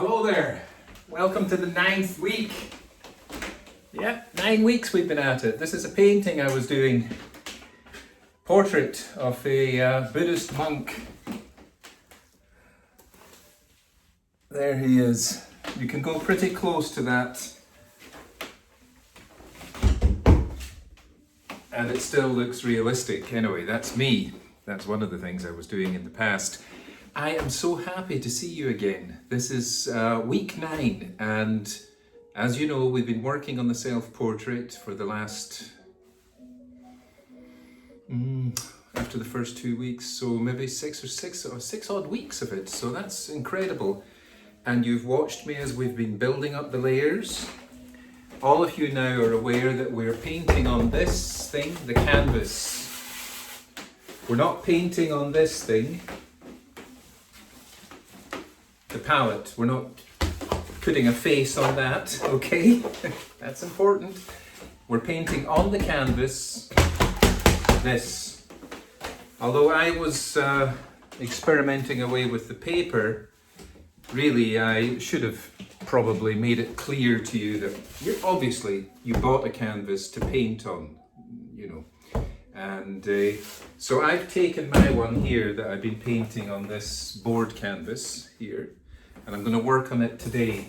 Hello there. Welcome to the 9th week. Yeah, 9 weeks we've been at it. This is a painting I was doing. Portrait of a Buddhist monk. There he is. You can go pretty close to that. And it still looks realistic. Anyway, that's me. That's one of the things I was doing in the past. I am so happy to see you again. This is week 9, and as you know, we've been working on the self-portrait for the last, after the first 2 weeks, so maybe six odd weeks of it, so that's incredible. And you've watched me as we've been building up the layers. All of you now are aware that we're painting on this thing, the canvas. We're not painting on this thing, the palette. We're not putting a face on that, okay? That's important. We're painting on the canvas, this. Although I was experimenting away with the paper, really I should have probably made it clear to you that obviously you bought a canvas to paint on, you know. And so I've taken my one here that I've been painting on this board canvas here, and I'm going to work on it today.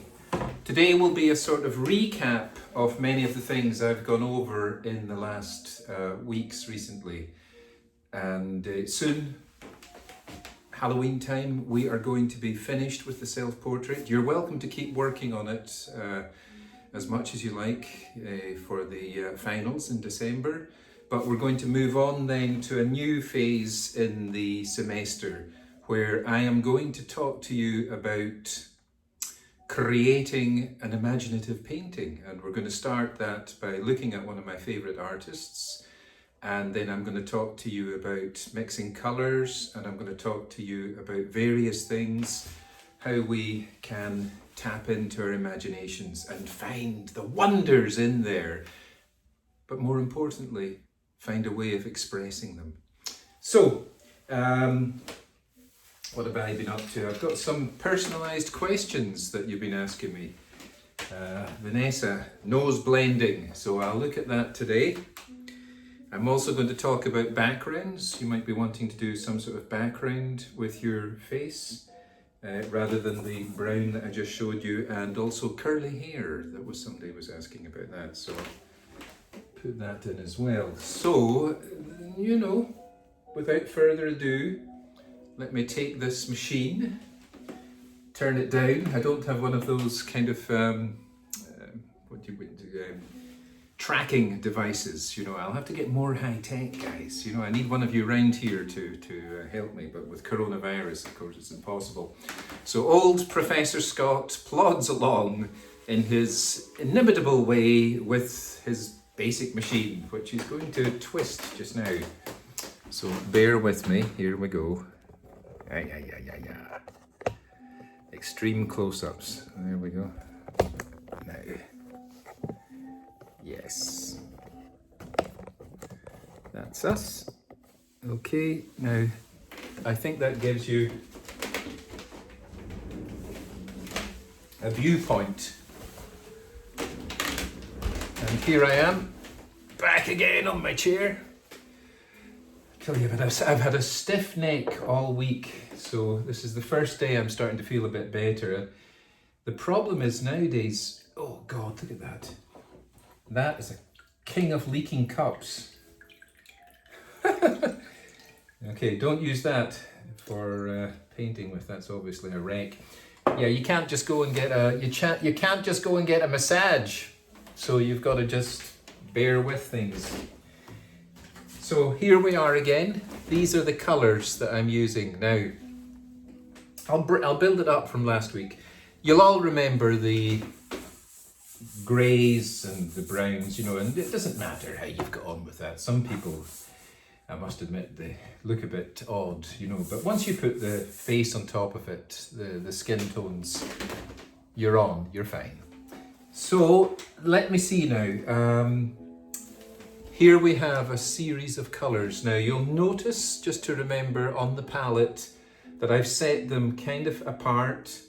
Today will be a sort of recap of many of the things I've gone over in the last weeks recently. And soon, Halloween time, we are going to be finished with the self-portrait. You're welcome to keep working on it as much as you like for the finals in December. But we're going to move on then to a new phase in the semester where I am going to talk to you about creating an imaginative painting. And we're going to start that by looking at one of my favorite artists. And then I'm going to talk to you about mixing colors, and I'm going to talk to you about various things, how we can tap into our imaginations and find the wonders in there. But more importantly, find a way of expressing them. So, what have I been up to? I've got some personalised questions that you've been asking me. Vanessa, nose blending, so I'll look at that today. I'm also going to talk about backgrounds. You might be wanting to do some sort of background with your face rather than the brown that I just showed you, and also curly hair. That was somebody was asking about that, so put that in as well. So, you know, without further ado, let me take this machine, turn it down. I don't have one of those kind of tracking devices, you know. I'll have to get more high tech, guys. You know, I need one of you around here to help me, but with coronavirus, of course, it's impossible. So old Professor Scott plods along in his inimitable way with his basic machine, which he's going to twist just now. So bear with me, here we go. Extreme close-ups, there we go. Now. Yes, that's us. Okay, now I think that gives you a viewpoint. And here I am, back again on my chair. I tell you, I've had a stiff neck all week, so this is the first day I'm starting to feel a bit better. The problem is nowadays, oh God, look at that. That is a king of leaking cups. Okay, don't use that for painting with. That's obviously a wreck. Yeah, you can't just go and get a you can't just go and get a massage. So you've got to just bear with things. So here we are again. These are the colors that I'm using now. I'll build it up from last week. You'll all remember the greys and the browns, you know, and it doesn't matter how you've got on with that. Some people, I must admit, they look a bit odd, you know, but once you put the face on top of it, the skin tones, you're fine. So let me see now. Here we have a series of colours. Now you'll notice, just to remember on the palette, that I've set them kind of apart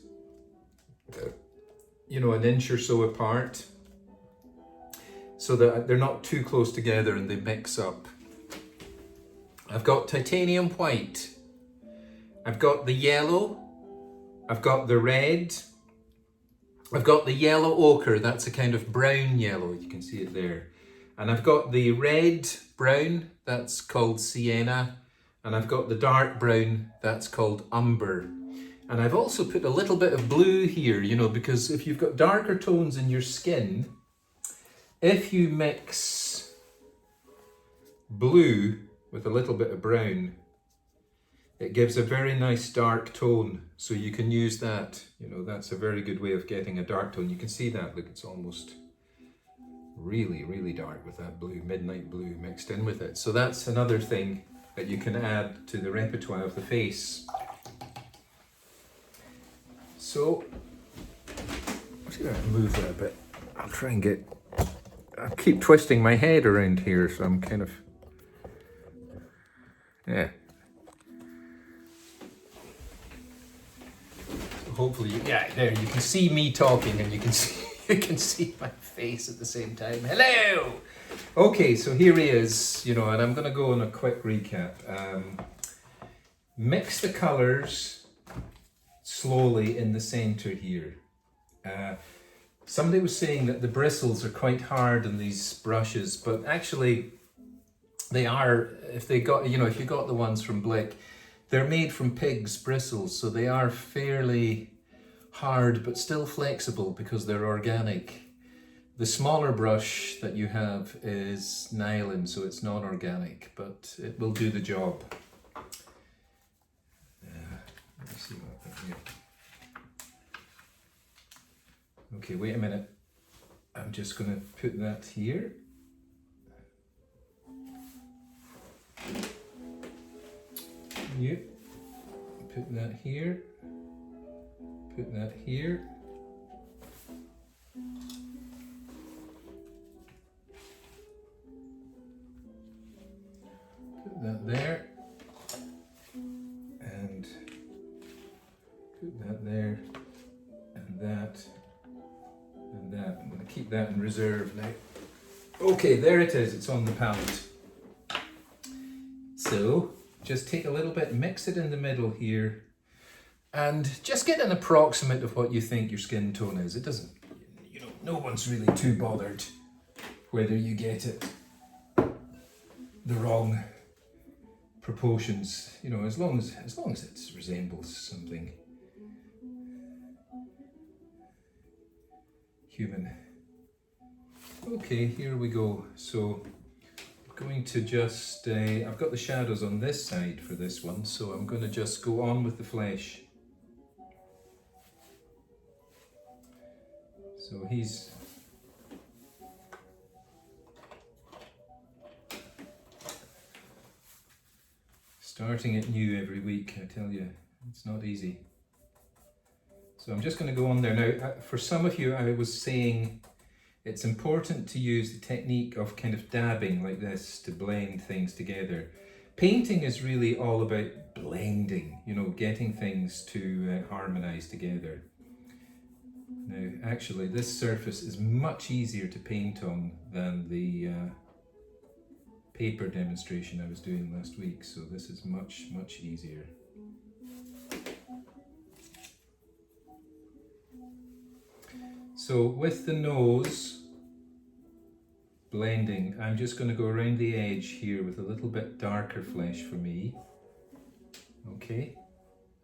you know, an inch or so apart, so that they're not too close together and they mix up. I've got titanium white, I've got the yellow, I've got the red, I've got the yellow ochre, that's a kind of brown yellow, you can see it there. And I've got the red brown, that's called sienna, and I've got the dark brown, that's called umber. And I've also put a little bit of blue here, you know, because if you've got darker tones in your skin, if you mix blue with a little bit of brown, it gives a very nice dark tone. So you can use that, you know, that's a very good way of getting a dark tone. You can see that, look, it's almost really, really dark with that blue, midnight blue mixed in with it. So that's another thing that you can add to the repertoire of the face. So, I'm just gonna move that a bit. I'll try and get, I keep twisting my head around here, so I'm kind of, yeah. So hopefully, yeah, there, you can see me talking and you can see my face at the same time. Hello! Okay, so here he is, you know, and I'm gonna go on a quick recap. Mix the colors slowly in the center here. Somebody was saying that the bristles are quite hard on these brushes, but actually they are, if they got, you know, if you got the ones from Blick, they're made from pig's bristles, so they are fairly hard but still flexible because they're organic. The smaller brush that you have is nylon, so it's not organic, but it will do the job. Let me see what I've got here. Okay, wait a minute. I'm just going to put that here. Yep. Put that here. Put that here. Put that there. And put that there. And that. And that. I'm going to keep that in reserve now. Okay, there it is. It's on the palette. So, just take a little bit, mix it in the middle here, and just get an approximate of what you think your skin tone is. It doesn't, you know, no one's really too bothered whether you get it the wrong proportions, you know, as long as it resembles something human. Okay, here we go. So going to just, I've got the shadows on this side for this one, so I'm going to just go on with the flesh. So he's starting it new every week, I tell you, it's not easy. So I'm just going to go on there. Now, for some of you, I was saying it's important to use the technique of kind of dabbing like this to blend things together. Painting is really all about blending, you know, getting things to harmonize together. Now, actually, this surface is much easier to paint on than the paper demonstration I was doing last week, so this is much, much easier. So with the nose blending, I'm just going to go around the edge here with a little bit darker flesh for me. Okay,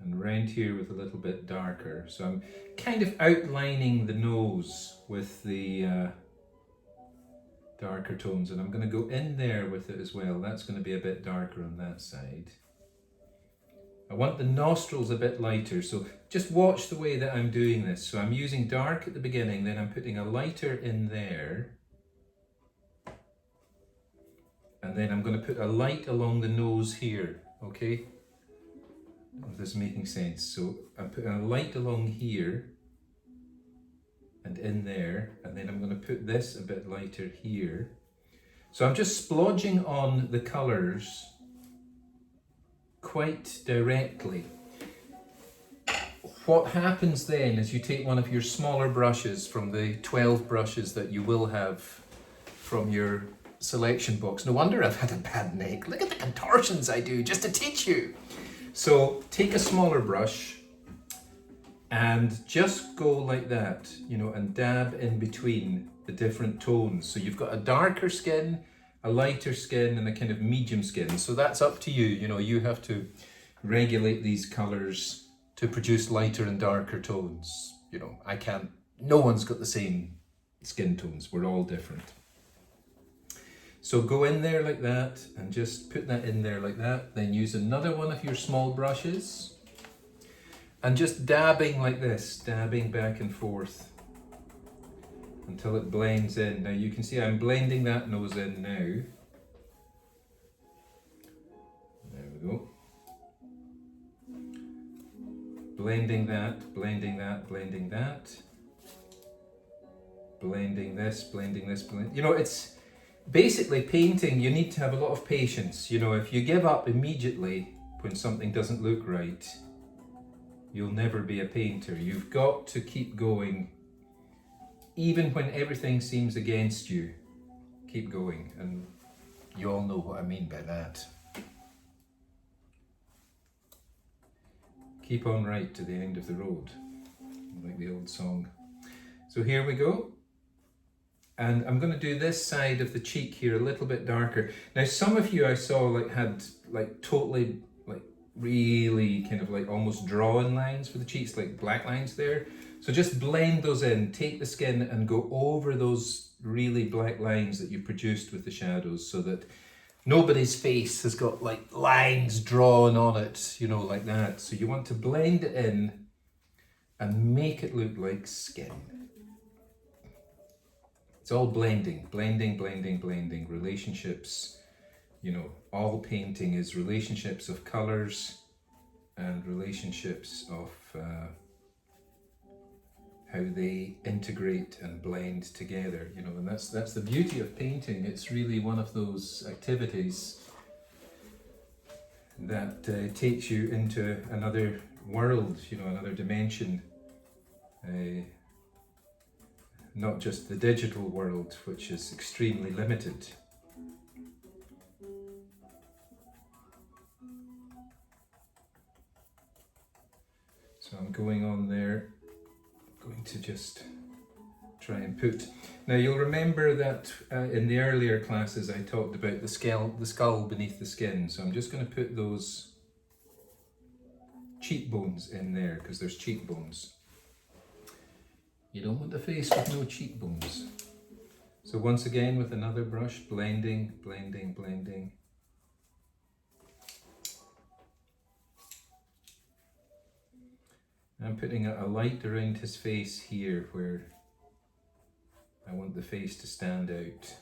and around here with a little bit darker. So I'm kind of outlining the nose with the darker tones, and I'm going to go in there with it as well. That's going to be a bit darker on that side. I want the nostrils a bit lighter, so just watch the way that I'm doing this. So I'm using dark at the beginning, then I'm putting a lighter in there. And then I'm going to put a light along the nose here, okay? If this is making sense. So I'm putting a light along here and in there, and then I'm going to put this a bit lighter here. So I'm just splodging on the colours quite directly. what happens then is you take one of your smaller brushes from the 12 brushes that you will have from your selection box. No wonder I've had a bad neck. Look at the contortions I do just to teach you. So take a smaller brush and just go like that, you know, and dab in between the different tones. So you've got a darker skin, a lighter skin, and a kind of medium skin. So that's up to you. You know, you have to regulate these colors to produce lighter and darker tones. You know, I can't, no one's got the same skin tones. We're all different. So go in there like that and just put that in there like that. Then use another one of your small brushes and just dabbing like this, dabbing back and forth until it blends in. Now you can see I'm blending that nose in now. There we go. Blending that, blending that, blending that. Blending this, blending this, blend. You know, it's basically painting, you need to have a lot of patience. You know, if you give up immediately when something doesn't look right, you'll never be a painter. You've got to keep going. Even when everything seems against you, keep going. And you all know what I mean by that. Keep on right to the end of the road, like the old song. So here we go. And I'm going to do this side of the cheek here a little bit darker. Now some of you I saw had totally really kind of almost drawing lines for the cheeks, like black lines there. So just blend those in, take the skin and go over those really black lines that you produced with the shadows so that nobody's face has got lines drawn on it, you know, like that. So you want to blend it in and make it look like skin. It's all blending, blending, blending, blending, relationships. You know, all painting is relationships of colors and relationships of how they integrate and blend together, you know, and that's the beauty of painting. It's really one of those activities that takes you into another world, you know, another dimension. Not just the digital world, which is extremely limited. So I'm going on there, going to just try and put. Now you'll remember that in the earlier classes I talked about the skull beneath the skin. So I'm just going to put those cheekbones in there because there's cheekbones. You don't want a face with no cheekbones. So once again with another brush, blending, blending, blending. I'm putting a light around his face here where I want the face to stand out.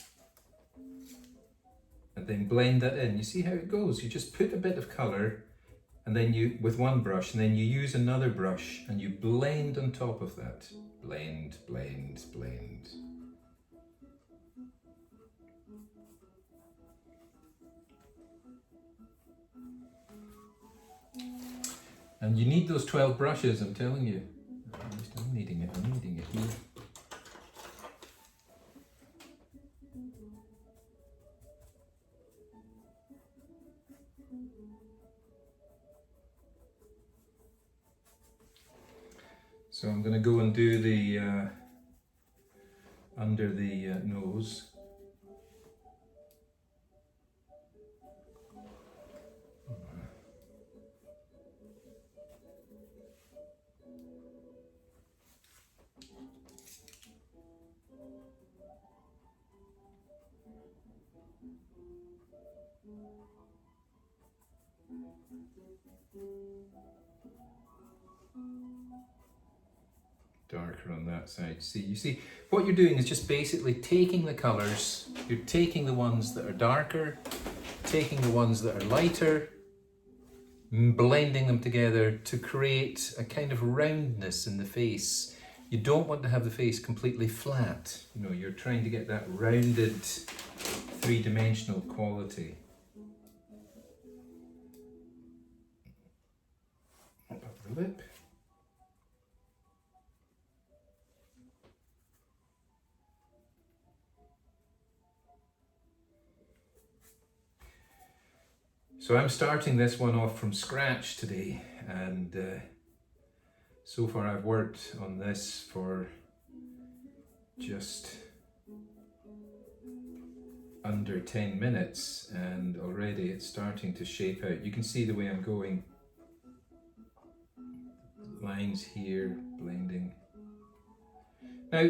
And then blend that in. You see how it goes? You just put a bit of colour and then you, with one brush, and then you use another brush and you blend on top of that. Blend, blend, blend. And you need those 12 brushes, I'm telling you. I'm needing it here. So I'm going to go and do the under the nose. Darker on that side. You see, what you're doing is just basically taking the colours, you're taking the ones that are darker, taking the ones that are lighter, blending them together to create a kind of roundness in the face. You don't want to have the face completely flat. You know, you're trying to get that rounded, three-dimensional quality. Up the lip. So I'm starting this one off from scratch today, and so far I've worked on this for just under 10 minutes, and already it's starting to shape out. You can see the way I'm going. Lines here, blending. Now,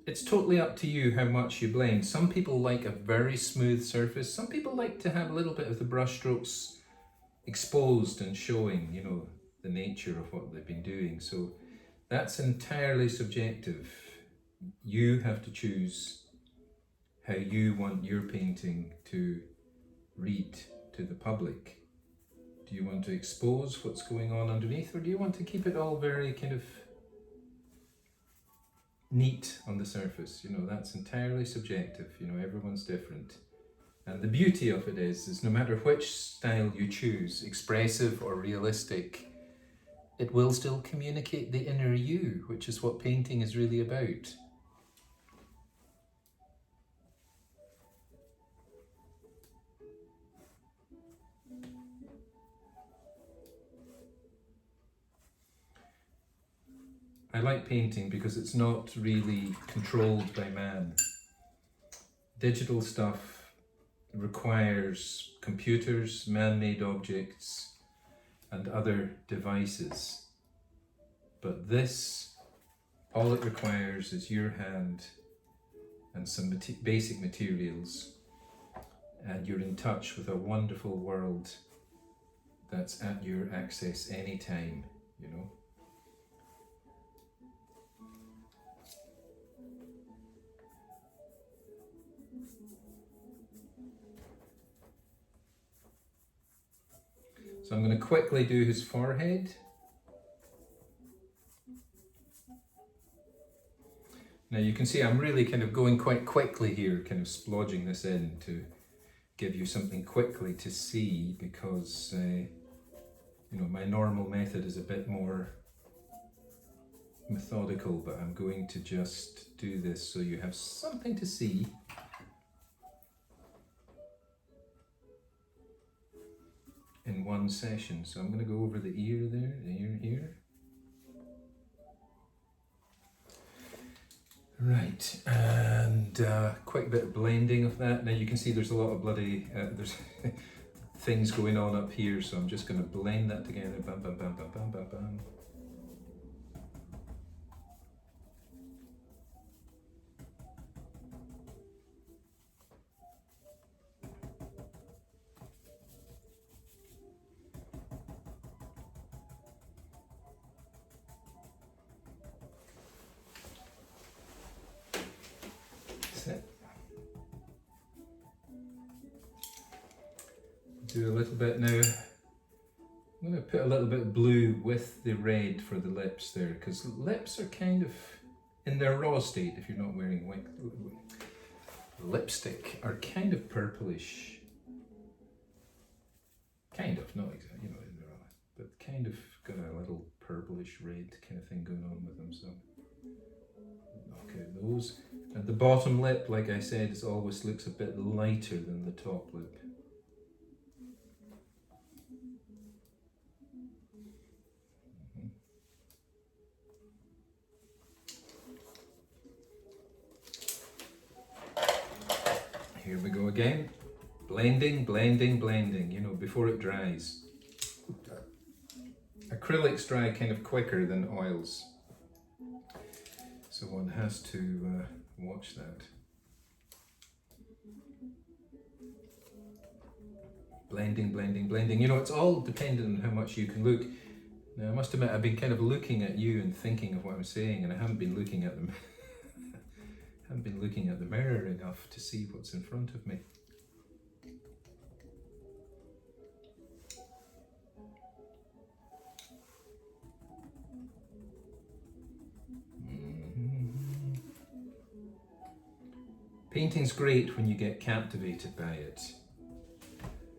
it's totally up to you how much you blend. Some people like a very smooth surface. Some people like to have a little bit of the brush strokes exposed and showing, you know, the nature of what they've been doing. So that's entirely subjective. You have to choose how you want your painting to read to the public. Do you want to expose what's going on underneath, or do you want to keep it all very kind of neat on the surface? You know, that's entirely subjective. You know, everyone's different. And the beauty of it is no matter which style you choose, expressive or realistic, it will still communicate the inner you, which is what painting is really about. I like painting because it's not really controlled by man. Digital stuff requires computers, man-made objects, and other devices. But this, all it requires is your hand and some basic materials, and you're in touch with a wonderful world that's at your access anytime, you know. So I'm going to quickly do his forehead. Now you can see I'm really kind of going quite quickly here, kind of splodging this in to give you something quickly to see, because you know, my normal method is a bit more methodical, but I'm going to just do this so you have something to see. In one session. So I'm going to go over the ear there, the ear here. Right, and quick bit of blending of that. Now you can see there's a lot of bloody, there's things going on up here, so I'm just going to blend that together. Bam, bam, bam, bam, bam, bam, bam. Do a little bit now. I'm going to put a little bit of blue with the red for the lips there, because lips are kind of in their raw state, if you're not wearing white lipstick, are kind of purplish. Kind of, not exactly, you know, but kind of got a little purplish red kind of thing going on with them. So knock out those. And the bottom lip, like I said, is always looks a bit lighter than the top lip. Here we go again. Blending, blending, blending, you know, before it dries. Acrylics dry kind of quicker than oils, so one has to watch that. Blending, blending, blending. You know, it's all dependent on how much you can look. Now, I must admit, I've been kind of looking at you and thinking of what I'm saying, and I haven't been looking at them. haven't been looking at the mirror enough to see what's in front of me. Painting's great when you get captivated by it.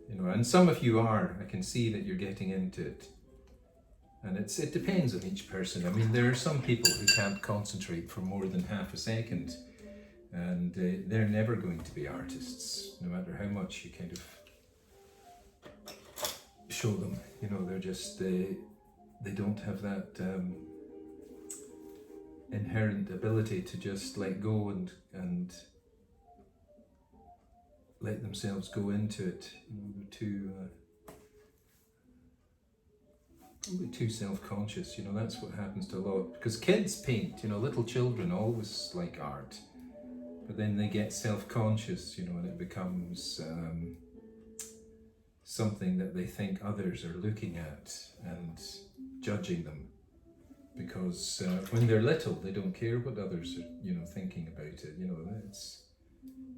You know, and some of you are. I can see that you're getting into it. And it depends on each person. I mean, there are some people who can't concentrate for more than half a second, and they're never going to be artists, no matter how much you kind of show them, you know, they're just, they don't have that inherent ability to just let go and let themselves go into it. You know, they're too self-conscious, you know. That's what happens to a lot, because kids paint, you know, little children always like art, but then they get self-conscious, you know, and it becomes something that they think others are looking at and judging them, because when they're little they don't care what others are, you know, thinking about it, you know.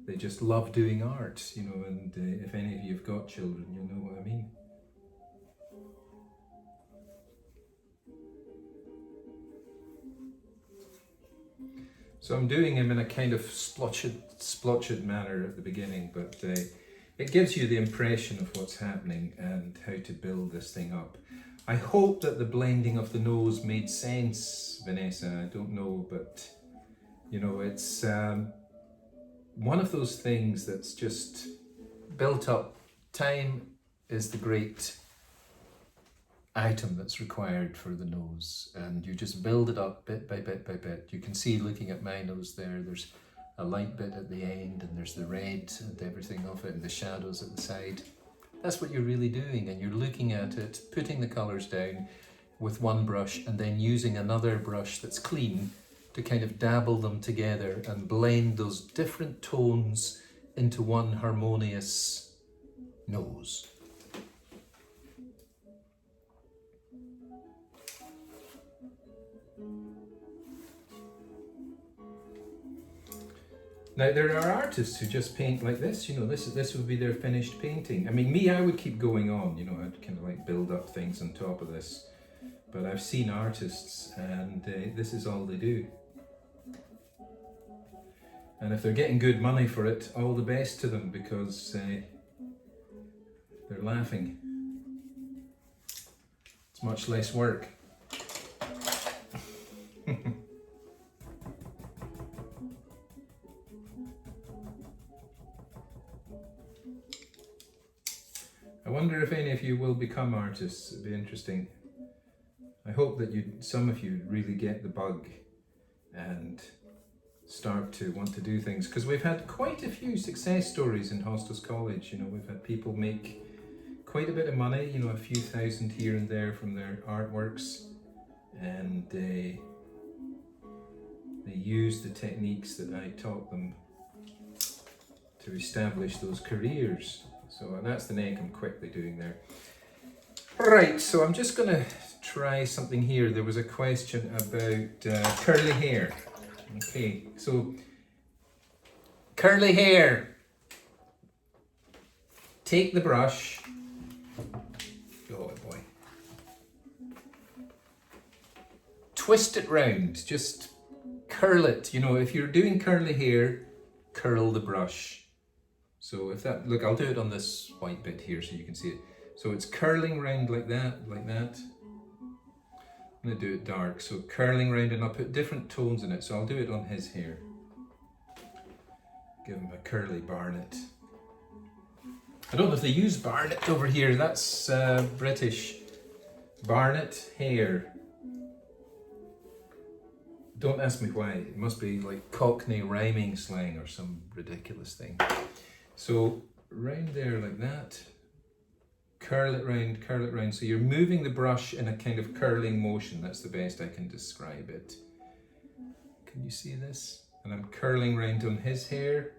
They just love doing art, you know, and if any of you have got children, you'll know what I mean. So I'm doing him in a kind of splotched manner at the beginning, but it gives you the impression of what's happening and how to build this thing up. I hope that the blending of the nose made sense, Vanessa. I don't know, but you know, it's one of those things that's just built up. Time is the great item that's required for the nose, and you just build it up bit by bit by bit. You can see, looking at my nose there's a light bit at the end, and there's the red and everything of it, and the shadows at the side. That's what you're really doing, and you're looking at it, putting the colours down with one brush and then using another brush that's clean to kind of dabble them together and blend those different tones into one harmonious nose. Now, there are artists who just paint like this, you know, this would be their finished painting. I mean, me, I would keep going on, you know, I'd kind of like build up things on top of this. But I've seen artists, and this is all they do. And if they're getting good money for it, all the best to them, because they're laughing. It's much less work. I wonder if any of you will become artists. It'd be interesting. I hope that some of you really get the bug and start to want to do things, because we've had quite a few success stories in Hostos College. You know, we've had people make quite a bit of money, you know, a few thousand here and there from their artworks, and they use the techniques that I taught them to establish those careers. So that's the neck I'm quickly doing there. Right, so I'm just going to try something here. There was a question about curly hair. Okay, so curly hair. Take the brush. Oh boy. Twist it round. Just curl it. You know, if you're doing curly hair, curl the brush. So if that, look, I'll do it on this white bit here so you can see it. So it's curling round like that, like that. I'm going to do it dark, so curling round, and I'll put different tones in it. So I'll do it on his hair. Give him a curly barnet. I don't know if they use barnet over here. That's British. Barnet hair. Don't ask me why. It must be like Cockney rhyming slang or some ridiculous thing. So round there like that. Curl it round. So you're moving the brush in a kind of curling motion. That's the best I can describe it. Can you see this? And I'm curling round on his hair.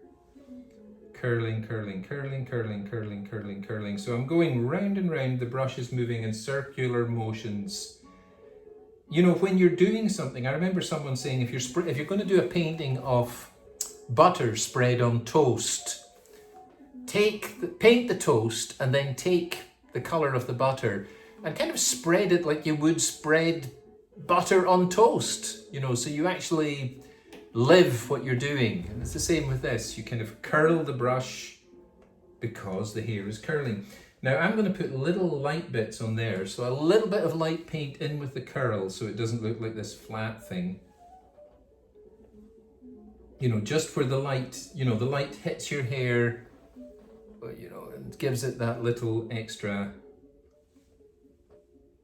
Curling. So I'm going round and round. The brush is moving in circular motions. You know, when you're doing something, I remember someone saying, if you're going to do a painting of butter spread on toast, paint the toast and then take the colour of the butter and kind of spread it like you would spread butter on toast, you know, so you actually live what you're doing. And it's the same with this. You kind of curl the brush because the hair is curling. Now I'm going to put little light bits on there, so a little bit of light paint in with the curl so it doesn't look like this flat thing. You know, just where the light, you know, the light hits your hair, you know, and gives it that little extra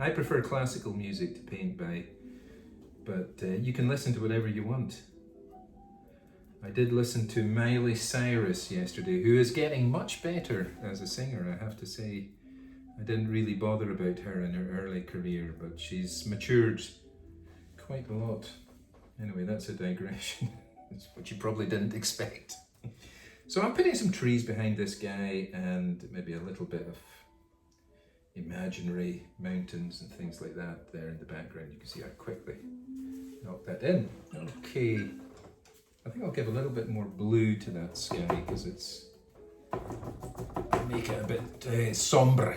I prefer classical music to paint by, but you can listen to whatever you want. I did listen to Miley Cyrus yesterday, who is getting much better as a singer, I have to say. I didn't really bother about her in her early career, but she's matured quite a lot. Anyway, that's a digression, which you probably didn't expect. So I'm putting some trees behind this guy and maybe a little bit of imaginary mountains and things like that there in the background. You can see how quickly knock that in. Okay, I think I'll give a little bit more blue to that sky because it's make it a bit sombre.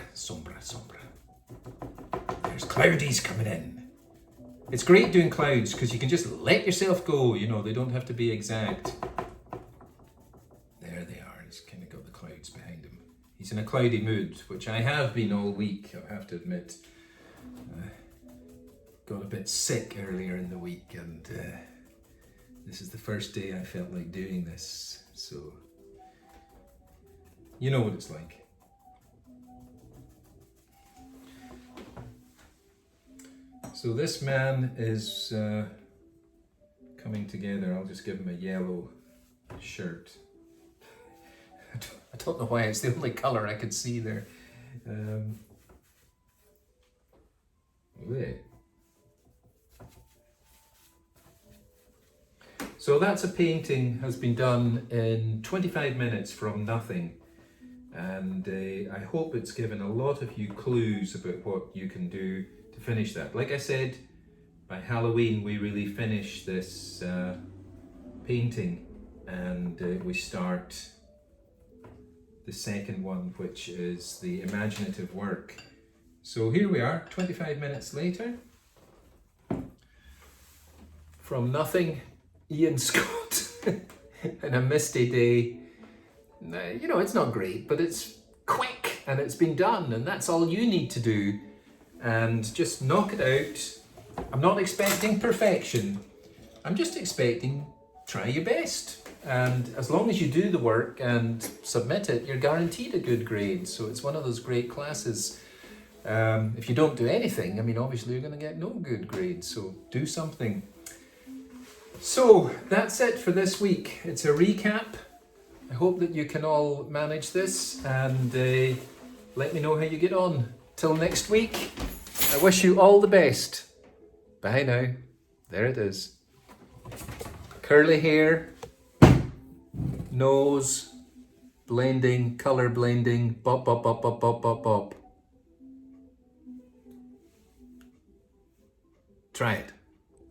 There's cloudies coming in. It's great doing clouds because you can just let yourself go, you know, they don't have to be exact. There they are, he's kind of got the clouds behind him. He's in a cloudy mood, which I have been all week, I have to admit. Got a bit sick earlier in the week and this is the first day I felt like doing this, so you know what it's like. So this man is coming together. I'll just give him a yellow shirt. I don't know why, it's the only colour I could see there. Wait. So that's a painting, has been done in 25 minutes from nothing. And I hope it's given a lot of you clues about what you can do to finish that. Like I said, by Halloween we really finish this painting and we start the second one, which is the imaginative work. So here we are, 25 minutes later. From nothing, Ian Scott, and a misty day. You know, it's not great, but it's quick and it's been done, and that's all you need to do. And just knock it out. I'm not expecting perfection. I'm just expecting try your best. And as long as you do the work and submit it, you're guaranteed a good grade. So it's one of those great classes. If you don't do anything, I mean, obviously you're going to get no good grades. So do something. So that's it for this week. It's a recap. I hope that you can all manage this and let me know how you get on. Till next week, I wish you all the best. Bye now. There it is. Curly hair, nose, blending, colour blending, bop, bop, bop, bop, bop, bop, bop. Try it.